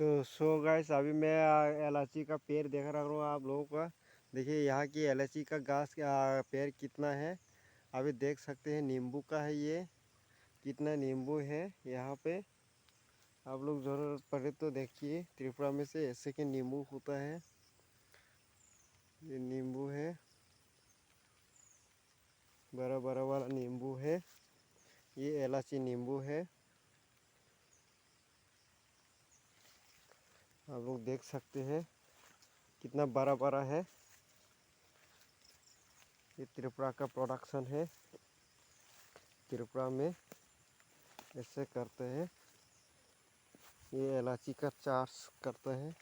तो गाइस अभी मैं इलायची का पेड़ देख रहा हूँ आप लोगों का। देखिए यहाँ की इलायची का घास पेड़ कितना है। अभी देख सकते हैं नींबू का है ये। कितना नींबू है यहाँ पे। आप लोग ज़रूरत पड़े तो देखिए, त्रिपुरा में से ऐसे के नींबू होता है। ये नींबू है, बड़ा बड़ा वाला नींबू है। ये इलायची नींबू है। आप लोग देख सकते हैं कितना बड़ा बड़ा है। ये त्रिपुरा का प्रोडक्शन है। त्रिपुरा में ऐसे करते हैं। ये इलायची का चार्ज करते हैं।